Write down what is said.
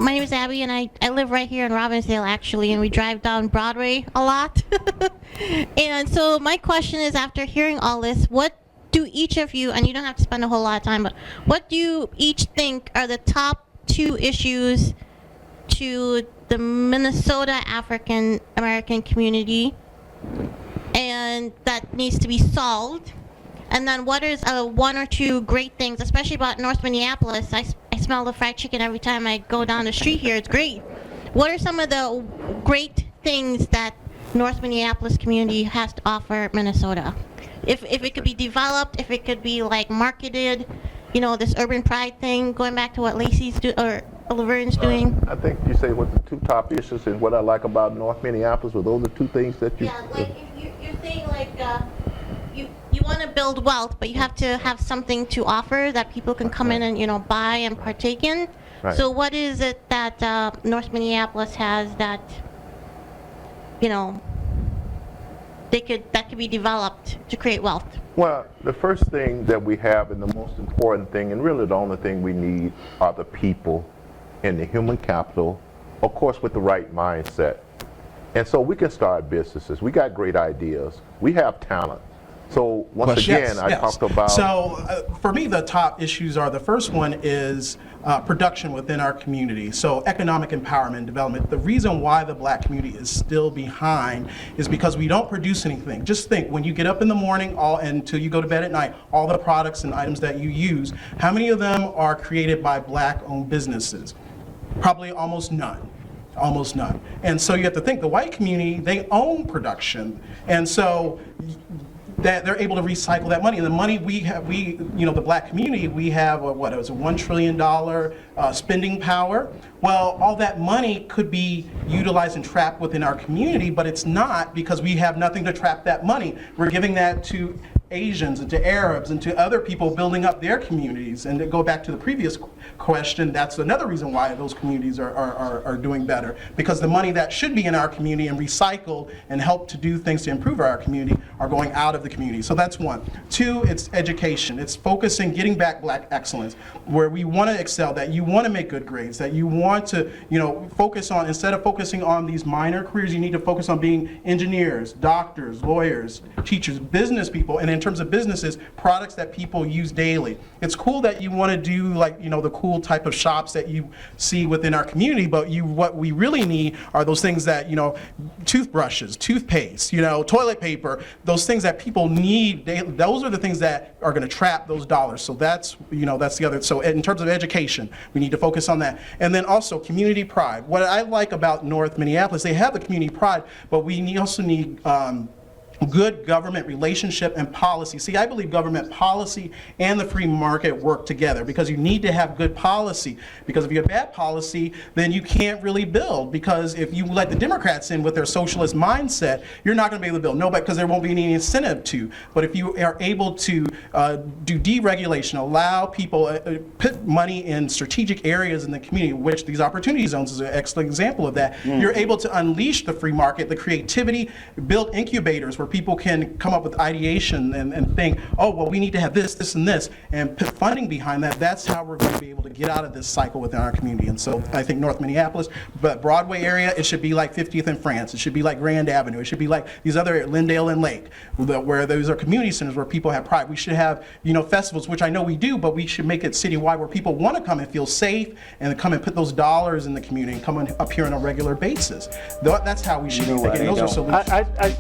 My name is Abby, and I live right here in Robbinsdale, actually, and we drive down Broadway a lot. And so my question is, after hearing all this, what do each of you, and you don't have to spend a whole lot of time, but what do you each think are the top 2 issues to the Minnesota African American community and that needs to be solved? And then what is 1 or 2 great things, especially about North Minneapolis? I smell the fried chicken every time I go down the street here. It's great. What are some of the great things that North Minneapolis community has to offer Minnesota? If it could be developed, if it could be like marketed, you know, this urban pride thing, going back to what Lacey's or Laverne's doing. I think you say what the 2 top issues and what I like about North Minneapolis. Were those the 2 things that you? Yeah, like if you're saying like you want to build wealth, but you have to have something to offer that people can come in and, you know, buy and partake in. Right. So what is it that North Minneapolis has that, you know, that could be developed to create wealth? Well, the first thing that we have and the most important thing, and really the only thing we need, are the people and the human capital, of course with the right mindset. And so we can start businesses. We got great ideas. We have talent. So once again, I talked about... So for me, the top issues are, the first one is production within our community. So economic empowerment, development. The reason why the black community is still behind is because we don't produce anything. Just think, when you get up in the morning until you go to bed at night, all the products and items that you use, how many of them are created by black-owned businesses? Probably almost none. Almost none. And so you have to think, the white community, they own production. And so that they're able to recycle that money. And the money we have, you know, the black community, we have what, it was a $1 trillion spending power. Well, all that money could be utilized and trapped within our community, but it's not, because we have nothing to trap that money. We're giving that to Asians and to Arabs and to other people building up their communities. And to go back to the previous question, that's another reason why those communities are doing better, because the money that should be in our community and recycled and help to do things to improve our community are going out of the community. So that's 1. 2, it's education. It's focusing, getting back black excellence, where we want to excel, that you want to make good grades, that you want to, you know, focus on, instead of focusing on these minor careers, you need to focus on being engineers, doctors, lawyers, teachers, business people, and in terms of businesses, products that people use daily. It's cool that you want to do, like, you know, the cool type of shops that you see within our community, but what we really need are those things that, you know, toothbrushes, toothpaste, you know, toilet paper, those things that people need. Those are the things that are going to trap those dollars. So that's, you know, that's the other. So in terms of education, we need to focus on that. And then also community pride. What I like about North Minneapolis, they have the community pride, but we also need good government relationship and policy. See, I believe government policy and the free market work together, because you need to have good policy. Because if you have bad policy, then you can't really build. Because if you let the Democrats in with their socialist mindset, you're not going to be able to build. Nobody, because there won't be any incentive to. But if you are able to do deregulation, allow people, put money in strategic areas in the community, which these opportunity zones is an excellent example of that, you're able to unleash the free market, the creativity, build incubators where people can come up with ideation and think, oh, well, we need to have this, this, and this, and put funding behind that. That's how we're going to be able to get out of this cycle within our community. And so I think North Minneapolis, but Broadway area, it should be like 50th and France. It should be like Grand Avenue. It should be like these other, Lindale and Lake, where those are community centers where people have pride. We should have, you know, festivals, which I know we do, but we should make it citywide where people want to come and feel safe and come and put those dollars in the community and come up here on a regular basis. That's how we should be thinking. Those are solutions.